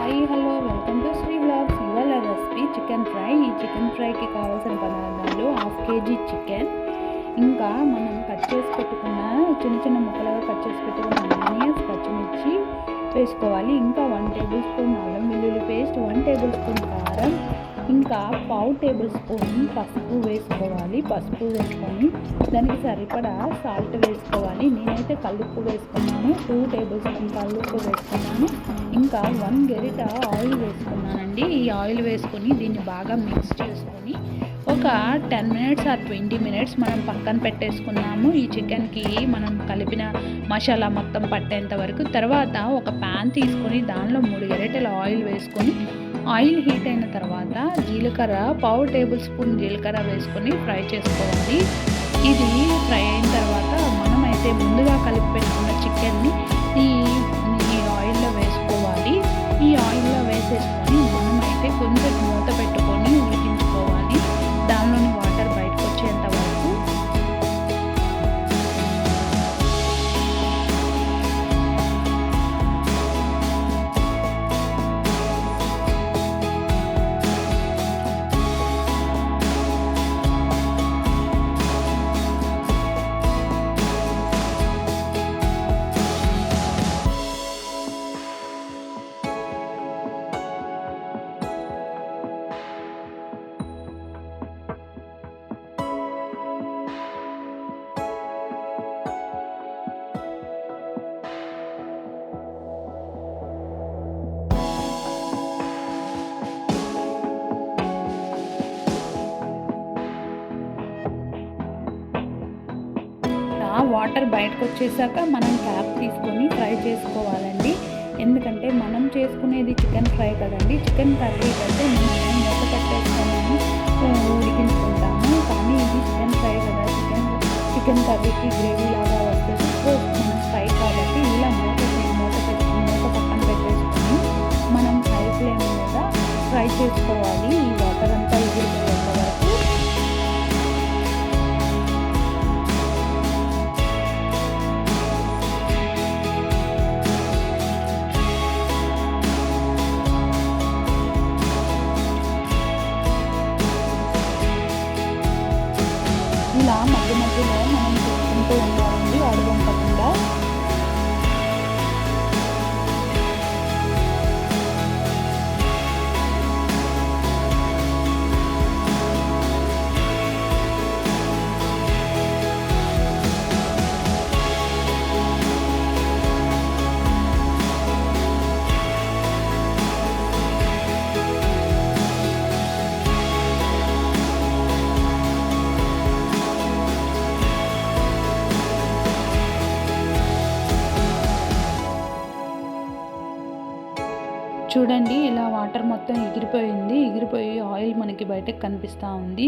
Hi hello welcome to Sri vlogs. ఇవాళ recipe chicken fry. ఈ chicken ఫ్రైకి కావాల్సిన పదార్థాలు 1/2 kg చికెన్, ఇంకా మనం కట్ చేసి పెట్టుకున్న చిన్న చిన్న ముక్కలుగా కట్ చేసి పెట్టుకున్న ఆనియన్స్, పచ్చిమిర్చి వేసుకోవాలి. ఇంకా 1 టేబుల్ స్పూన్ అల్లం వెల్లుల్లి పేస్ట్, 1 టేబుల్ స్పూన్ కారం, ఇంకా 1/2 టేబుల్ స్పూన్ పసుపు వేసుకోవాలి. పసుపు వేసుకొని దానికి సరిపడా సాల్ట్ వేసుకోవాలి. నేనైతే కల్లుప్పు వేసుకున్నాను, 2 టేబుల్ స్పూన్ కల్లుప్పు వేసుకున్నాను. ఇంకా 1 గరిట ఆయిల్ వేసుకున్నానండి. ఈ ఆయిల్ వేసుకొని దీన్ని బాగా మిక్స్ చేసుకొని ఒక 10 మినిట్స్ ఆర్ 20 మినిట్స్ మనం పక్కన పెట్టేసుకున్నాము. ఈ చికెన్కి మనం కలిపిన మసాలా మొత్తం పట్టేంత వరకు. తర్వాత ఒక ప్యాన్ తీసుకొని దానిలో 3 గరిటెల ఆయిల్ వేసుకొని, ఆయిల్ హీట్ అయిన తర్వాత జీలకర్ర 1/2 టేబుల్ స్పూన్ జీలకర్ర వేసుకొని ఫ్రై చేసుకోవాలి. ఇది ఫ్రై అయిన తర్వాత మనమైతే ముందుగా కలిపి పెట్టుకున్న చికెన్ని ఈ ఆయిల్లో వేసుకోవాలి. ఈ ఆయిల్లో వేసేసుకొని మనమైతే కొంచెం మూత పెట్టుకొని ఉడికించుకోవాలి. దానిలోని వాటర్ బయటకు వచ్చేంత వరకు. వాటర్ బయటకు వచ్చేసాక మనం క్యాప్ తీసుకొని ఫ్రై చేసుకోవాలండి. ఎందుకంటే మనం చేసుకునేది చికెన్ ఫ్రై కదండి. చికెన్ కర్రీ అయితే మనం మూత పెట్టేసుకొని ఉడికించుకుంటాము. కానీ ఇది చికెన్ ఫ్రై కదా, చికెన్ కర్రీకి గ్రేవీ లాగా వస్తుంది. సో మనం ఫ్రై కాబట్టి ఇలా మూత పక్కన పెట్టేసుకొని మనం హై ఫ్లేమ్ మీద ఫ్రై చేసుకోవాలి. ఈ వాటర్ అంతా ఎగిరిపోయేంత వరకు. ఇలా మధ్య మధ్యలో మనం చూసుకుంటూ ఉండాలండి, అడుగంటకుండా. చూడండి, ఇలా వాటర్ మొత్తం ఎగిరిపోయి ఆయిల్ మనకి బయటకు కనిపిస్తూ ఉంది.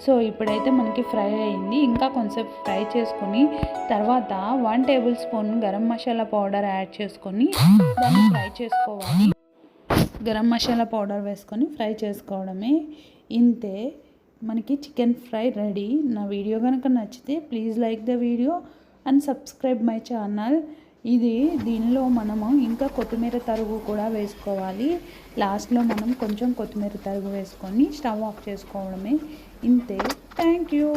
సో ఇప్పుడైతే మనకి ఫ్రై అయింది. ఇంకా కొంచెం ఫ్రై చేసుకొని తర్వాత 1 table spoon garam masala powder add చేసుకొని దాన్ని ఫ్రై చేసుకోవాలి. గరం మసాలా పౌడర్ వేసుకొని ఫ్రై చేసుకోవడమే. ఇంతే, మనకి చికెన్ ఫ్రై రెడీ. నా వీడియో కనుక నచ్చితే please like the video and subscribe my channel. దీనిలో మనము ఇంకా కొత్తిమీర తరుగు కూడా వేసుకోవాలి. లాస్ట్లో మనం కొంచెం కొత్తిమీర తరుగు వేసుకొని స్టవ్ ఆఫ్ చేసుకోవడమే. ఇంతే. Thank you.